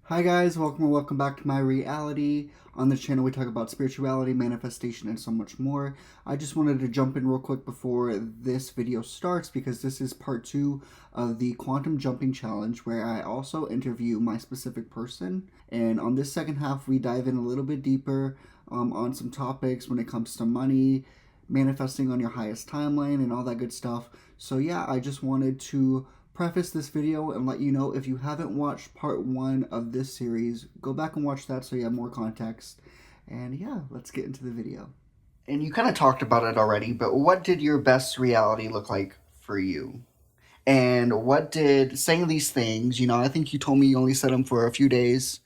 Hi guys, welcome or welcome back to my reality. On this channel we talk about spirituality, manifestation, and so much more. I just wanted to jump in real quick before this video starts because this is part 2 of the quantum jumping challenge where I also interview my specific person. And on this second half we dive in a little bit deeper on some topics when it comes to money, manifesting on your highest timeline, and all that good stuff. So yeah, I just wanted to preface this video and let you know if you haven't watched part 1 of this series, go back and watch that so you have more context. And yeah, let's get into the video. And you kind of talked about it already, but what did your best reality look like for you? And what did saying these things, I think you told me you only said them for a few days.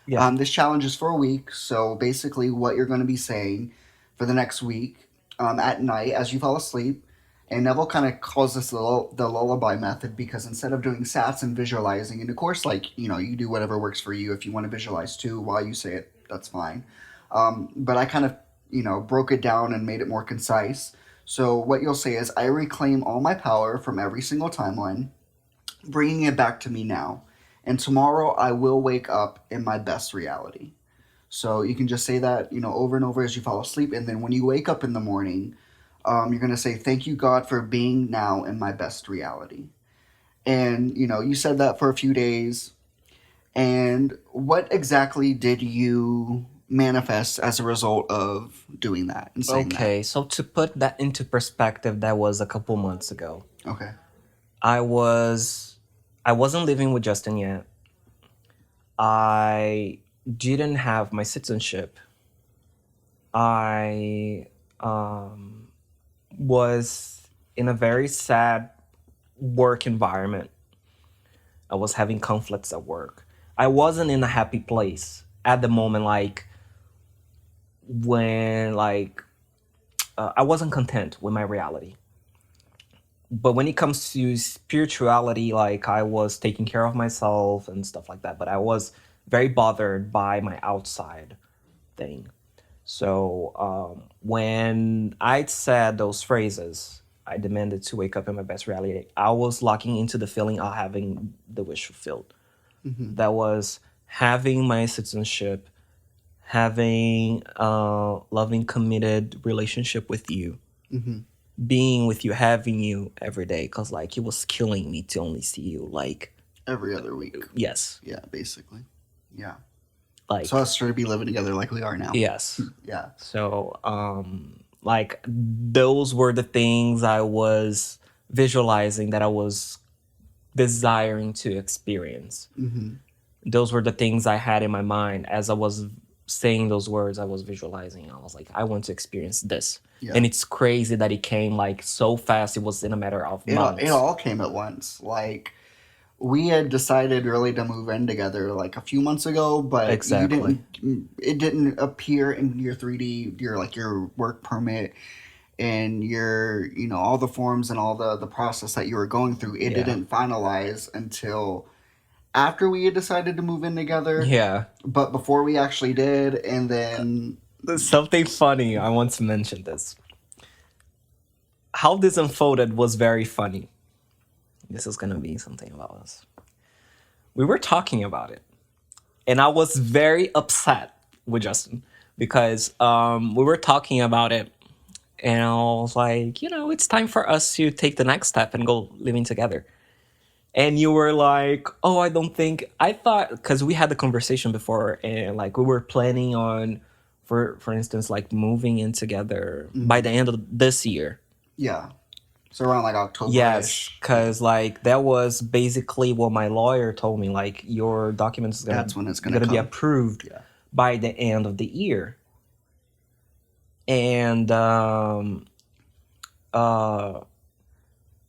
Yeah. This challenge is for a week, so basically what you're going to be saying for the next week at night as you fall asleep. And Neville kind of calls this the lullaby method because instead of doing sats and visualizing, and of course, you do whatever works for you. If you want to visualize too while you say it, that's fine. But I kind of, broke it down and made it more concise. So what you'll say is, I reclaim all my power from every single timeline, bringing it back to me now. And tomorrow I will wake up in my best reality. So you can just say that, over and over as you fall asleep. And then when you wake up in the morning, you're going to say, thank you, God, for being now in my best reality. And, you said that for a few days. And what exactly did you manifest as a result of doing that and saying that? Okay, so to put that into perspective, that was a couple months ago. Okay. I was I wasn't living with Justin yet. I didn't have my citizenship. I was in a very sad work environment. I was having conflicts at work. I wasn't in a happy place at the moment, when I wasn't content with my reality. But when it comes to spirituality, I was taking care of myself and stuff like that, but I was very bothered by my outside thing. So when I said those phrases, I demanded to wake up in my best reality, I was locking into the feeling of having the wish fulfilled. Mm-hmm. That was having my citizenship, having a loving, committed relationship with you, Mm-hmm. being with you, having you every day, because it was killing me to only see you. Every other week. Yes, Yeah, basically. Yeah. So like us to be living together like we are now. yes. Yeah. So those were the things I was visualizing, that I was desiring to experience. Mm-hmm. Those were the things I had in my mind as I was saying those words. I was visualizing. I was like, I want to experience this. Yeah. And it's crazy that it came so fast. It was in a matter of months. It all came at once. We had decided really to move in together like a few months ago, but Exactly. it didn't appear in your 3D, your work permit and your, all the forms and all the process that you were going through. It Yeah. didn't finalize until after we had decided to move in together, Yeah. but before we actually did. And then There's something funny. I want to mention this. How this unfolded was very funny. This is going to be something about us. We were talking about it, and I was very upset with Justin because we were talking about it, and I was like, it's time for us to take the next step and go living together. And you were like, oh, I don't think, I thought, because we had the conversation before, and we were planning on, for instance, moving in together by the end of this year. yeah, so around like October. Yes, because that was basically what my lawyer told me. Your documents is That's when it's gonna be come. approved Yeah. by the end of the year. And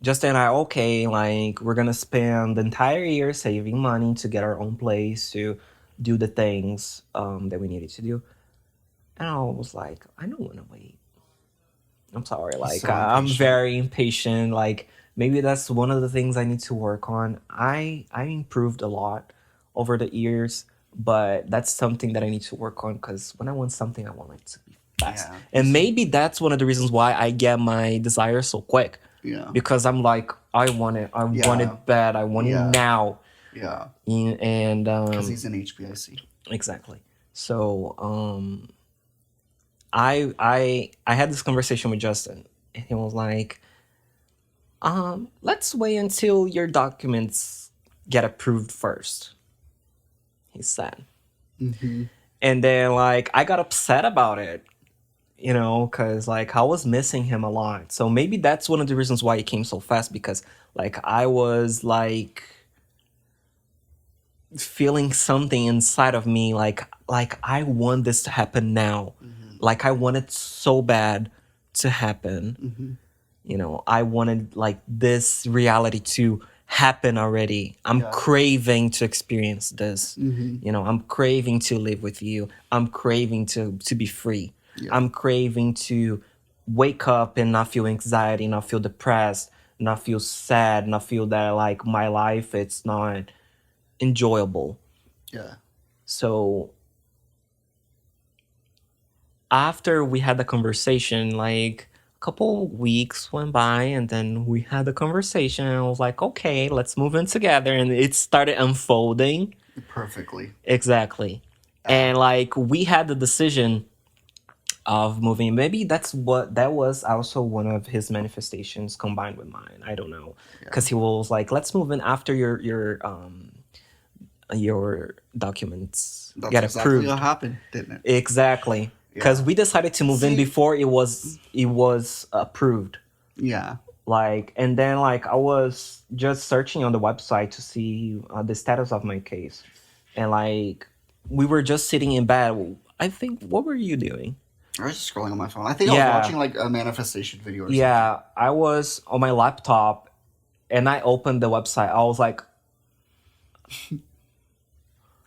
Justin and I, okay, we're gonna spend the entire year saving money to get our own place, to do the things that we needed to do. And I was like, I don't want to wait. I'm sorry. I'm impatient. very impatient. Maybe that's one of the things I need to work on. I improved a lot over the years, but that's something that I need to work on, because when I want something, I want it to be fast. Yeah. And maybe that's one of the reasons why I get my desire so quick. Yeah. Because I'm like, I want it. I want Yeah. it bad. I want Yeah. it now. Yeah, And because he's in HBIC. exactly. So I had this conversation with Justin, and he was like, let's wait until your documents get approved first, he said. Mm-hmm. And then like I got upset about it, because like I was missing him a lot. So maybe that's one of the reasons why it came so fast, because like I was like feeling something inside of me, like I want this to happen now. Mm-hmm. Like I want it so bad to happen. Mm-hmm. I wanted like this reality to happen already. I'm Yeah. craving to experience this. Mm-hmm. I'm craving to live with you. I'm craving to be free. Yeah. I'm craving to wake up and not feel anxiety, not feel depressed, not feel sad, not feel that like my life it's not enjoyable. Yeah. So after we had the conversation, like a couple weeks went by, and then we had the conversation, and I was like, okay, let's move in together. And it started unfolding. Perfectly. Exactly. Uh, And like we had the decision of moving. Maybe that was also one of his manifestations combined with mine. I don't know. yeah. Because he was like, let's move in after your documents That's get exactly what approved. happened, didn't it? Exactly. Because Yeah. we decided to move in See. before it was approved. Yeah. Like, and then like I was just searching on the website to see the status of my case, and like we were just sitting in bed. I think, what were you doing? I was just scrolling on my phone. I think I was Yeah, watching like a manifestation video or something. yeah. I was on my laptop, and I opened the website. I was like,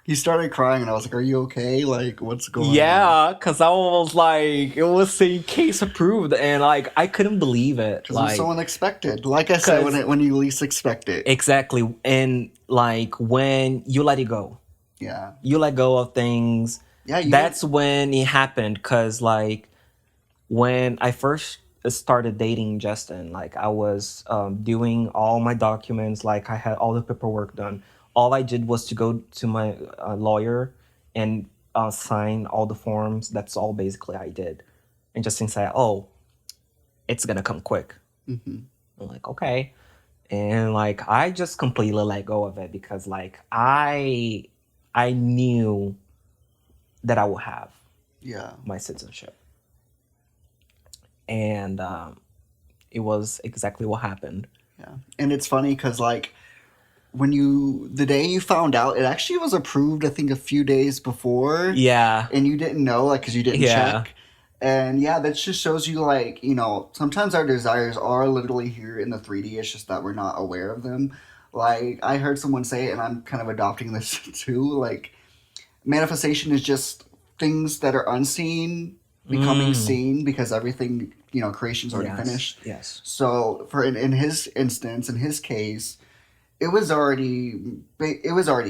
He started crying, and I was like, "Are you okay? Like, what's going on?" yeah, because I was like, it was saying case approved, and like I couldn't believe it. Because it was so Like, unexpected. Like I said, because when you least expect it. exactly, and like when you let it go, Yeah. you let go of things. Yeah. You. That's when it happened. Cause like when I first started dating Justin, like I was doing all my documents, like I had all the paperwork done. All I did was to go to my lawyer and sign all the forms. That's all basically I did. And Justin said, "Oh, it's gonna come quick." Mm-hmm. I'm like, "Okay." And like I just completely let go of it because like I knew that I will have Yeah. my citizenship, and it was exactly what happened. Yeah. And it's funny because like the day you found out, it actually was approved. I think a few days before, Yeah, and you didn't know, like, because you didn't yeah, check. And yeah, that just shows you, like, sometimes our desires are literally here in the 3D. It's just that we're not aware of them. Like, I heard someone say it, and I'm kind of adopting this too. Like, manifestation is just things that are unseen becoming mm, seen because everything, creation's already yes, finished. yes, So, in his instance, in his case, it was already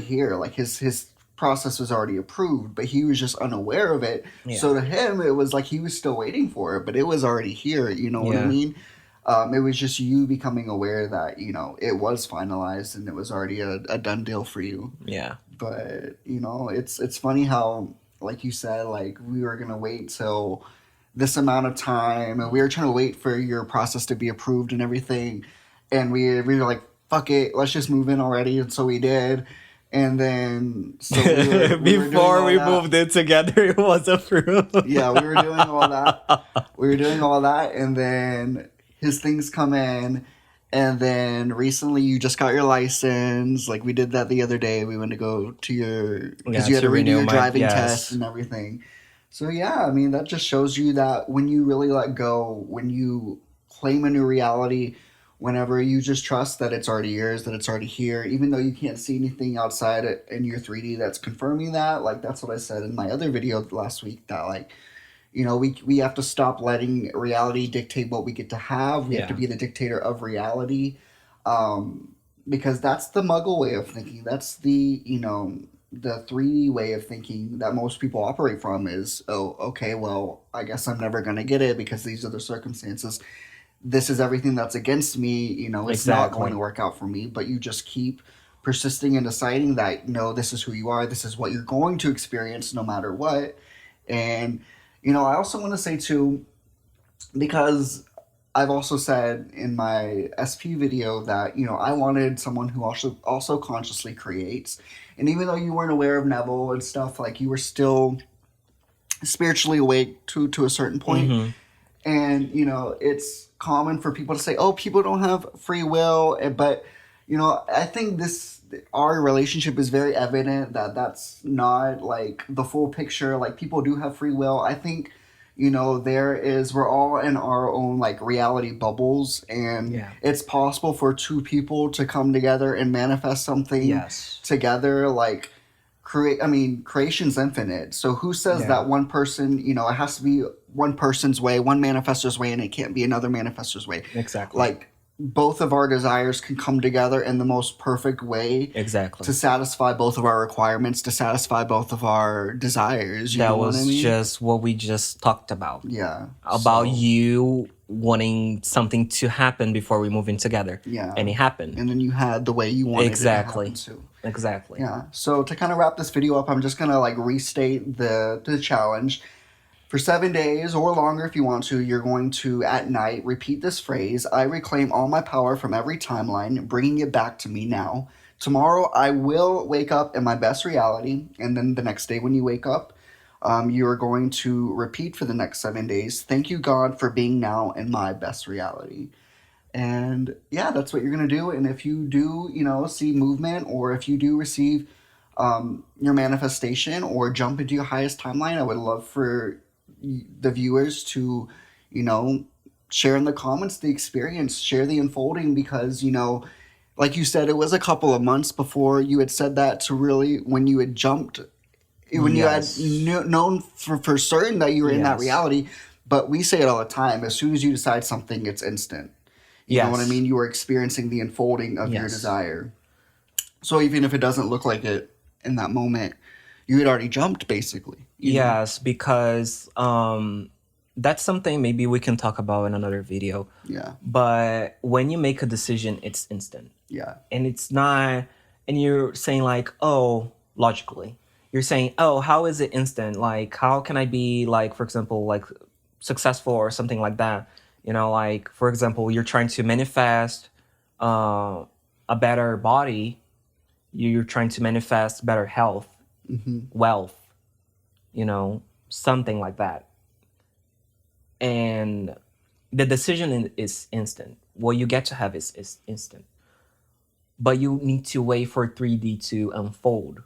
here. Like his process was already approved, but he was just unaware of it. yeah, So to him, it was like he was still waiting for it, but it was already here. You know what I yeah, mean? It was just you becoming aware that it was finalized and it was already a done deal for you. yeah, But it's funny how, like you said, like we were gonna wait till this amount of time, and we were trying to wait for your process to be approved and everything, and we were like, fuck it, let's just move in already, and so we did. And then so we were doing Before all we that. moved in together, it was approved. Yeah, we were doing all that. We were doing all that, and then his things come in. And then recently, you just got your license. Like we did that the other day. We went to go to because Yeah, you had to to redo renew your my driving test yes, and everything. So yeah, I mean that just shows you that when you really let go, when you claim a new reality, whenever you just trust that it's already yours, that it's already here, even though you can't see anything outside it in your 3D that's confirming that. Like that's what I said in my other video last week. That like we have to stop letting reality dictate what we get to have. We have to yeah, be the dictator of reality, um, because that's the Muggle way of thinking. That's the 3D way of thinking that most people operate from is, oh, okay, well, I guess I'm never going to get it because these are the circumstances. This is everything that's against me. It's not going to exactly. work out for me. But you just keep persisting and deciding that no, this is who you are, this is what you're going to experience no matter what. And I also want to say too, because I've also said in my SP video that I wanted someone who also consciously creates, and even though you weren't aware of Neville and stuff, like you were still spiritually awake to a certain point. Mm-hmm. And it's common for people to say, oh, people don't have free will, but I think this our relationship is very evident that that's not like the full picture. Like, people do have free will. I think we're all in our own like reality bubbles, and Yeah. it's possible for two people to come together and manifest something Yes. together. Like, creation's infinite, so who says Yeah. that one person, it has to be one person's way, one manifestor's way, and it can't be another manifestor's way? Exactly. Like, both of our desires can come together in the most perfect way Exactly. to satisfy both of our requirements, to satisfy both of our desires. You That know what I was mean? just what we just talked about. Yeah. About So, you wanting something to happen before we move in together. yeah. And it happened. And then you had the way you wanted Exactly. it to happen too. Exactly. Yeah. So to kind of wrap this video up, I'm just gonna like restate the challenge. For 7 days or longer, if you want to, you're going to, at night, repeat this phrase: I reclaim all my power from every timeline, bringing it back to me now. Tomorrow, I will wake up in my best reality. And then the next day, when you wake up, you are going to repeat for the next 7 days: thank you, God, for being now in my best reality. And yeah, that's what you're going to do. And if you do, see movement, or if you do receive your manifestation or jump into your highest timeline, I would love for the viewers to, you know, share in the comments the experience, share the unfolding, because, like you said, it was a couple of months before you had said that to really, when you had jumped, when you had Yes. known for certain that you were in that Yes. reality. But we say it all the time: as soon as you decide something, it's instant. You know what I Yes. mean? You are experiencing the unfolding of your Yes. desire. So even if it doesn't look like it in that moment, you had already jumped, basically. You know? Yes, because that's something maybe we can talk about in another video. Yeah. But when you make a decision, it's instant. Yeah. And it's not, and you're saying like, oh, logically, you're saying, oh, how is it instant? Like, how can I be like, for example, like successful or something like that? Like, for example, you're trying to manifest a better body. You're trying to manifest better health, wealth, something like that. And the decision is instant. What you get to have is instant. But you need to wait for 3D to unfold.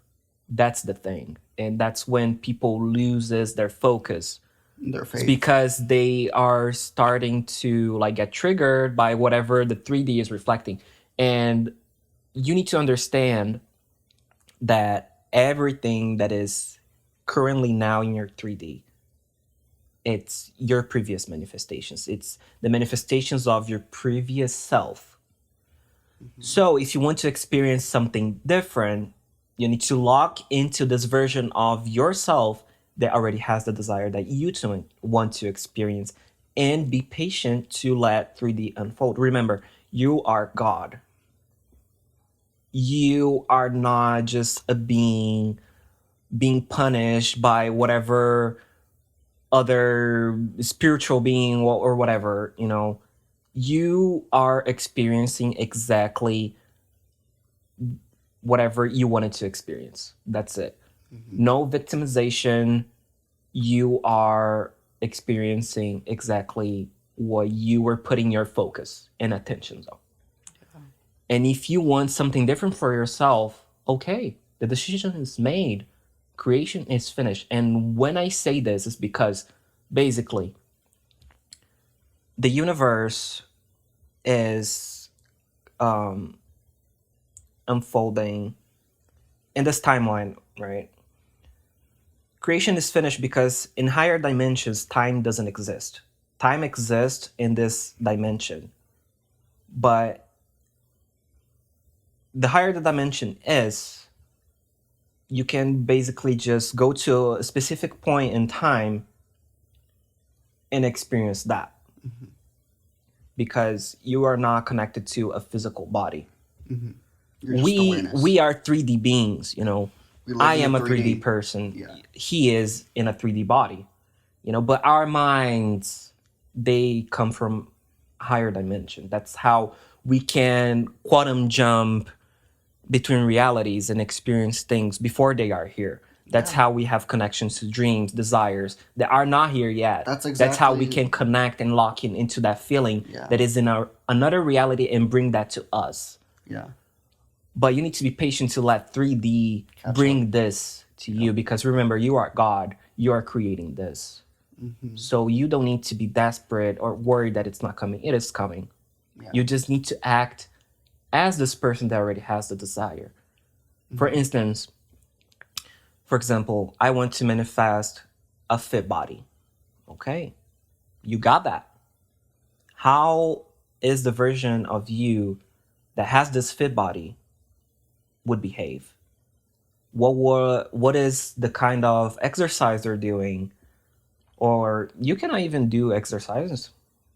That's the thing. And that's when people loses their focus. Their It's faith. because they are starting to like get triggered by whatever the 3D is reflecting. And you need to understand that everything that is currently now in your 3D, it's your previous manifestations. It's the manifestations of your previous self. So if you want to experience something different, you need to lock into this version of yourself that already has the desire that you too want to experience, and be patient to let 3D unfold. Remember, you are God. You are not just a being punished by whatever other spiritual being or whatever. You are experiencing exactly whatever you wanted to experience. That's it. No victimization. You are experiencing exactly what you were putting your focus and attention on. And if you want something different for yourself, okay, the decision is made. Creation is finished. And when I say this, it's because basically the universe is unfolding in this timeline, right? Creation is finished because in higher dimensions, time doesn't exist. Time exists in this dimension. But the higher the dimension is, you can basically just go to a specific point in time and experience that. Because you are not connected to a physical body. You're just We awareness. are 3D beings, you know. We live I in a am a 3D 3D. person. Yeah. He is in a 3D body, you know, but our minds, they come from higher dimension. That's how we can quantum jump between realities and experience things before they are here. That's Yeah. how we have connections to dreams, desires that are not here yet. That's That's how we exactly. can connect and lock in into that feeling Yeah. that is in our another reality and bring that to us. Yeah. But you need to be patient to let 3D Catch up. bring this to Yeah. you, because remember, you are God. You are creating this. Mm-hmm. So you don't need to be desperate or worried that it's not coming. It is coming. Yeah. You just need to act as this person that already has the desire. For Mm-hmm. instance, for example, I want to manifest a fit body. Okay, you got that. How is the version of you that has this fit body would behave? What is the kind of exercise they're doing? Or you cannot even do exercises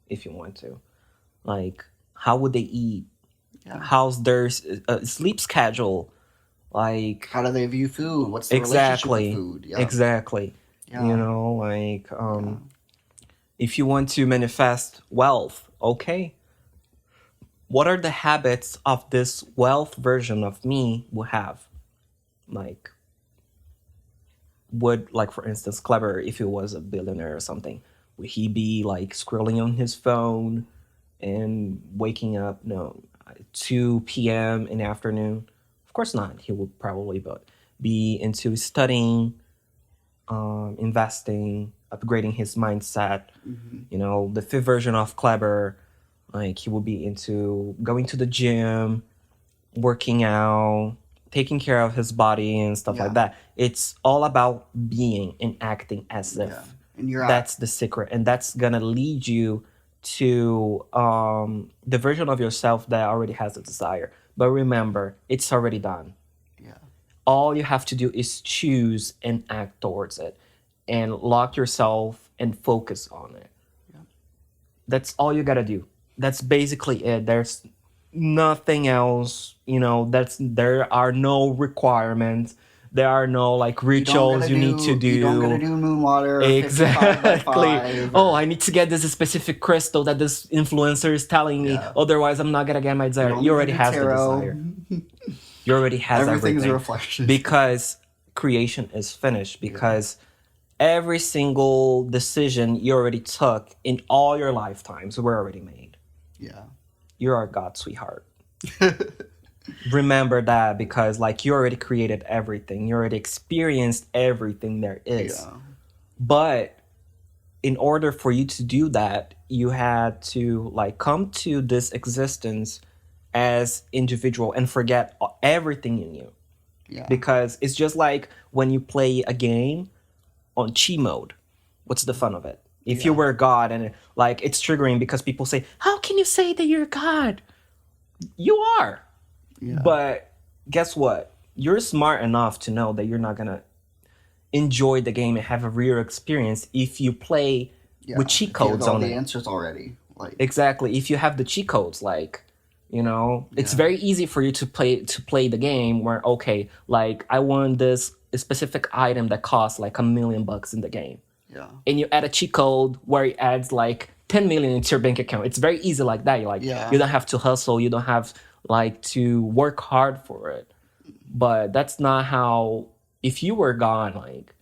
if you want to. Like, how would they eat? Yeah. How's their sleep schedule? Like, How do they view food? What's the relationship with exactly, food? Yeah. exactly. You Yeah. know, like, Yeah. if you want to manifest wealth, okay, what are the habits of this wealth version of me will have? Like, would, like, for instance, Clever, if he was a billionaire or something, would he be like scrolling on his phone and waking up, no, 2 p.m. in the afternoon? Of course not. He would probably but be into studying, investing, upgrading his mindset. Mm-hmm. You know, the fifth version of Kleber, like he will be into going to the gym, working out, taking care of his body and stuff like Yeah. that. It's all about being and acting as Yeah. if. And you're at. That's the secret, and that's gonna lead you to the version of yourself that already has the desire. But remember, it's already done. Yeah. All you have to do is choose and act towards it and lock yourself and focus on it. Yeah. That's all you gotta do. That's basically it. There's nothing else, you know. That's There are no requirements. There are no like rituals you need to You don't gotta do. do moon water 55 by Exactly. 5 Oh, or I need to get this specific crystal that this influencer is telling me. yeah. Otherwise, I'm not gonna get my You desire. don't You need to already do has the tarot. desire. You already has Everything's a everything, reflection. because creation is finished. Yeah. Because every single decision you already took in all your lifetimes were already made. Yeah. You are God, sweetheart. Remember that, because like you already created everything. You already experienced everything there is. Yeah. But in order for you to do that, you had to like come to this existence as individual and forget everything you knew. Yeah. Because it's just like when you play a game on chi mode. What's the fun of it? If you Yeah. were God, and like it's triggering because people say, "How can you say that you're God?" You are. Yeah. But guess what? You're smart enough to know that you're not gonna enjoy the game and have a real experience if you play Yeah. with cheat If you have codes all on the it. answers already. Like Exactly. If you have the cheat codes, like, you know, it's yeah. very easy for you to play the game where, okay, like I want this specific item that costs like $1 million in the game, Yeah. and you add a cheat code where it adds like 10 million into your bank account. It's very easy like that. You're like, Yeah. you don't have to hustle. You don't have like to work hard for it. But that's not how. If you were gone, like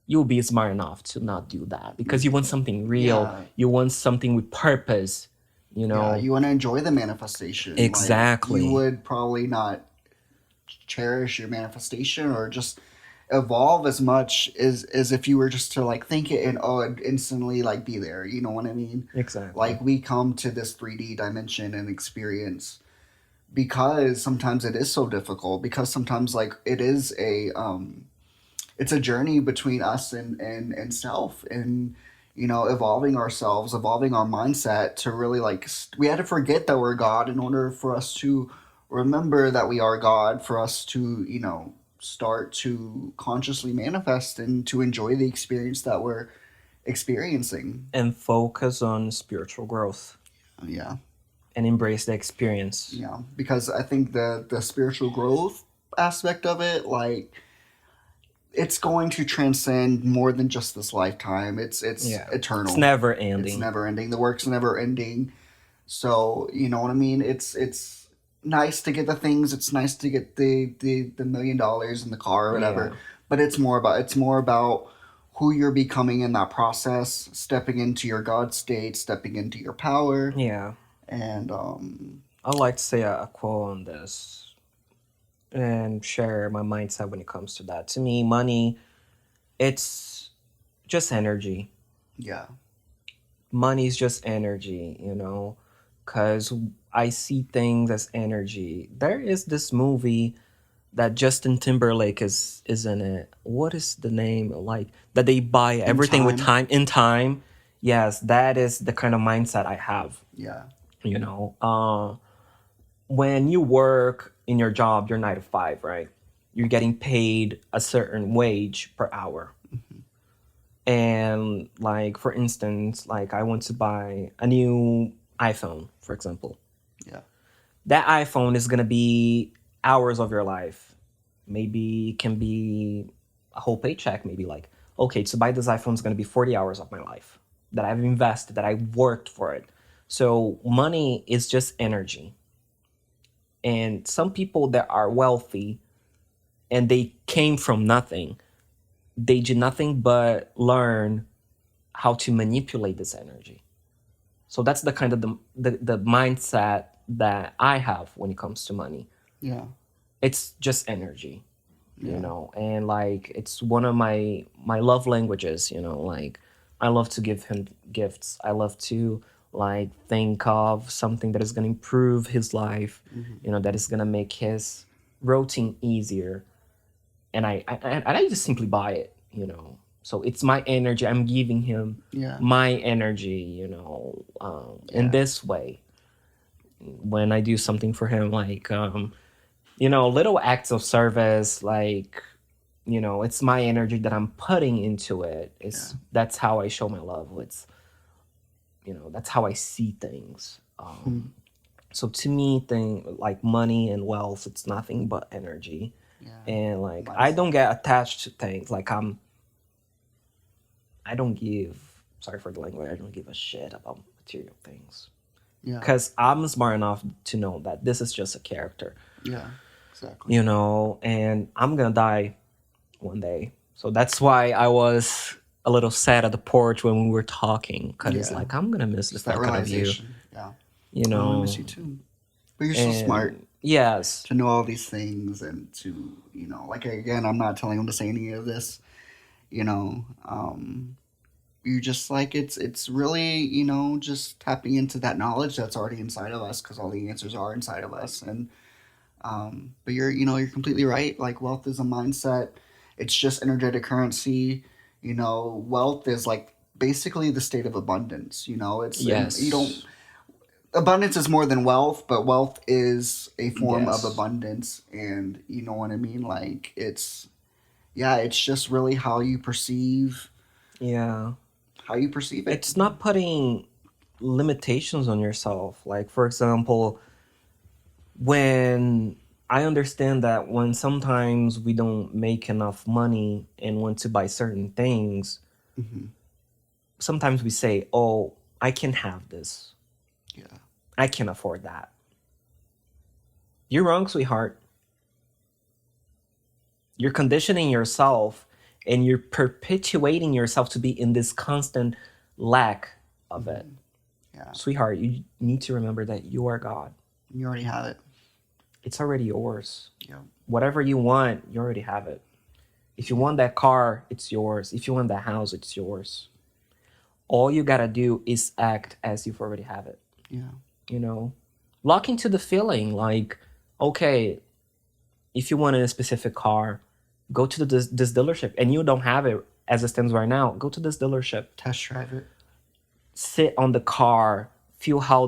you'll be smart enough to not do that, because you want something real. Yeah. You want something with purpose. You Yeah. know. You want to enjoy the manifestation. Like you Exactly. would probably not cherish your manifestation or just evolve as much as if you were just to like think it and oh it'd instantly like be there. You know what I mean? Exactly. Like we come to this 3D dimension and experience because sometimes it is so difficult because sometimes like it is a it's a journey between us and self and you know evolving ourselves, evolving our mindset to really like we had to forget that we're God in order for us to remember that we are God, for us to you know start to consciously manifest and to enjoy the experience that we're experiencing. And focus on spiritual growth. Yeah. and embrace the experience. Yeah, because I think the spiritual growth aspect of it, like it's going to transcend more than just this lifetime. It's Yeah, it's eternal. never It's ending. never ending. The work's never ending. So you know what I mean. It's nice to get the things. It's nice to get the $1 million in the car or whatever. Yeah, But it's more about who you're becoming in that process, stepping into your God state, stepping into your power, yeah. and I'd like to say a quote on this and share my mindset when it comes to that. To me, money, it's just energy. yeah, Money is just energy, because I see things as energy. There is this movie that Justin Timberlake is in it. What is the name? Like that they buy in everything with time, time in time. Yes, that is the kind of mindset I have. yeah, You know, when you work in your job, you're 9 to 5, right? You're getting paid a certain wage per hour. And like for instance, like I want to buy a new iPhone, for example. yeah, That iPhone is gonna be hours of your life. Maybe it can be a whole paycheck. Maybe like, okay, to buy this iPhone is gonna be 40 hours of my life that I've invested, that I worked for it. So money is just energy. And some people that are wealthy and they came from nothing, they did nothing but learn how to manipulate this energy. So that's the kind of the mindset that I have when it comes to money. yeah, It's just energy, yeah, and like it's one of my love languages. Like I love to give him gifts. I love to like think of something that is going to improve his life, that is going to make his routine easier, and I just simply buy it. So it's my energy. I'm giving him yeah, my energy, in yeah, this way. When I do something for him, like little acts of service, like it's my energy that I'm putting into it. yeah. It's That's how I show my love. It's that's how I see things. Hmm. So to me, thing like money and wealth, it's nothing but energy. Yeah, And like I mindset. don't get attached to things. Like I don't give, sorry for the language, I don't give a shit about material things. Yeah, Because I'm smart enough to know that this is just a character, yeah, exactly. and I'm gonna die one day. So that's why I was a little sad at the porch when we were talking, because Yeah, like I'm gonna miss the just that fuck out of you, realization. Yeah, you I'm gonna miss you know. too. But you're so smart And yes, to know all these things and to like again, I'm not telling him to say any of this. You know, you just like it's really just tapping into that knowledge that's already inside of us because all the answers are inside of us and but you're completely right. Like wealth is a mindset. It's just energetic currency. Wealth is like basically the state of abundance. It's and you don't yes, abundance is more than wealth, but wealth is a form of yes, abundance, and you know what I mean. Like it's just really yeah. how you perceive it. It's not putting limitations on yourself. Like for example, when I understand that when sometimes we don't make enough money and want to buy certain things, Hmm. sometimes we say, "Oh, I can have this. Yeah, I can afford that." You're wrong, sweetheart. You're conditioning yourself and you're perpetuating yourself to be in this constant lack of it. hmm, yeah. Sweetheart, you need to remember that you are God. You already have it. It's already yours. Yeah, Whatever you want, you already have it. If you yeah, want that car, it's yours. If you want that house, it's yours. All you gotta do is act as if you already have it. yeah, You know, lock into the feeling. Like, okay, if you want a specific car, go to this dealership, and you don't have it as it stands right now. Go to this dealership, test drive it. sit on the car, feel how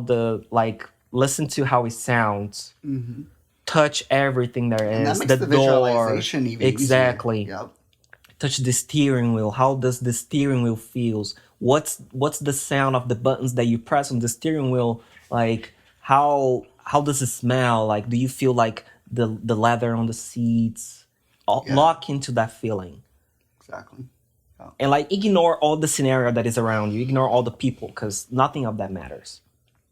listen to how it sounds, Hmm. touch everything there And that is, makes the the door, visualization even easier. exactly. Yep. Touch the steering wheel. How does the steering wheel feels? What's the sound of the buttons that you press on the steering wheel? Like how does it smell? Like, do you feel like the leather on the seats? Yeah, Lock into that feeling, exactly. Yeah, and like ignore all the scenario that is around you. Ignore all the people, because nothing of that matters.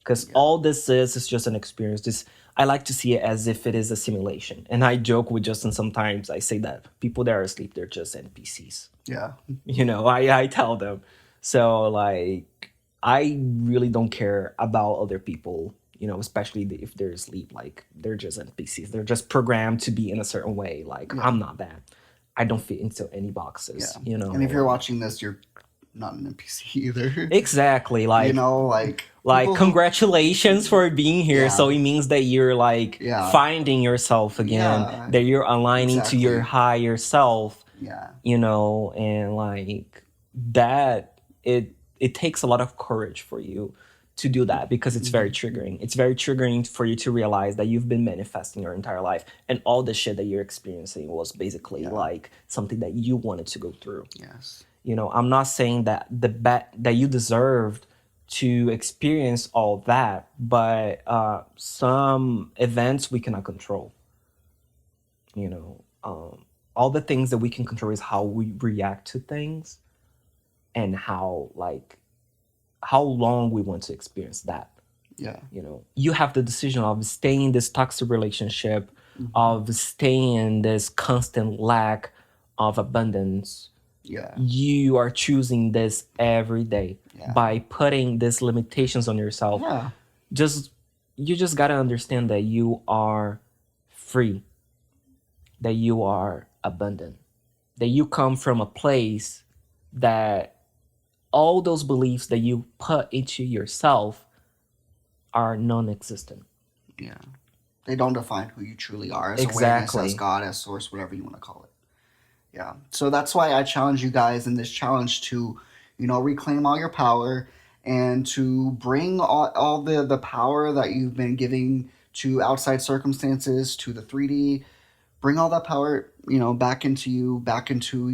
Because yeah, all this is just an experience. This, I like to see it as if it is a simulation. And I joke with Justin sometimes. I say that people that are asleep, they're just NPCs. yeah, I tell them. So like, I really don't care about other people. Especially if they're asleep. Like, they're just NPCs. They're just programmed to be in a certain way. Like, yeah, I'm not that. I don't fit into any yeah. boxes. And if you're Like, watching this, you're not an NPC either. exactly. You Like, know, like people who, congratulations for being here. So yeah, it means that you're like yeah, finding yourself again, yeah, that you're aligning to your exactly. higher self, Yeah, and like that, it takes a lot of courage for you to do that, because it's very hmm, triggering. It's very triggering for you to realize that you've been manifesting your entire life, and all the shit that you're experiencing was basically yeah, like something that you wanted to go through. yes, I'm not saying that that you deserved to experience all that, but some events we cannot control. you know all the things that we can control is how we react to things, and how long we want to experience that. yeah, You have the decision of staying in this toxic relationship, hmm, of staying in this constant lack of abundance. yeah, You are choosing this every day yeah, by putting these limitations on yourself. yeah, Just You just got to understand that you are free, that you are abundant, that you come from a place that all those beliefs that you put into yourself are non-existent. yeah. They don't define who you truly are as awareness, as Exactly. God, as source, whatever you want to call it. Yeah. So that's why I challenge you guys in this challenge to, reclaim all your power and to bring all the power that you've been giving to outside circumstances, to the 3D, bring all that power, back into you, back into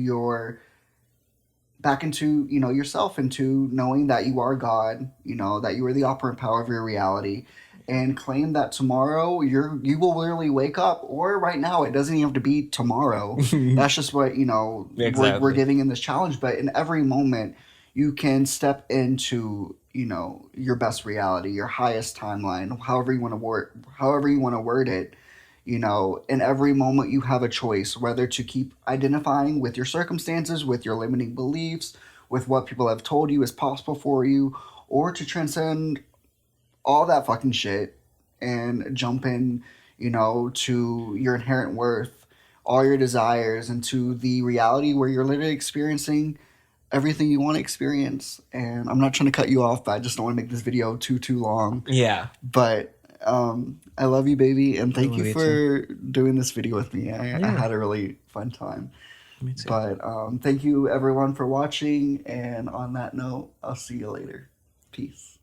yourself, into knowing that you are God, that you are the operant power of your reality, and claim that tomorrow you will literally wake up, or right now, it doesn't even have to be tomorrow. That's just what we're Exactly. giving in this challenge. But in every moment, you can step into your best reality, your highest timeline, however you want to word it. In every moment you have a choice whether to keep identifying with your circumstances, with your limiting beliefs, with what people have told you is possible for you, or to transcend all that fucking shit and jump in, to your inherent worth, all your desires, and to the reality where you're literally experiencing everything you want to experience. And I'm not trying to cut you off, but I just don't want to make this video too long. Yeah. But I love you, baby, and I thank you love you too. for doing this video with me. I Yeah. had a really fun time. Me too. But thank you, everyone, for watching. And on that note, I'll see you later. Peace.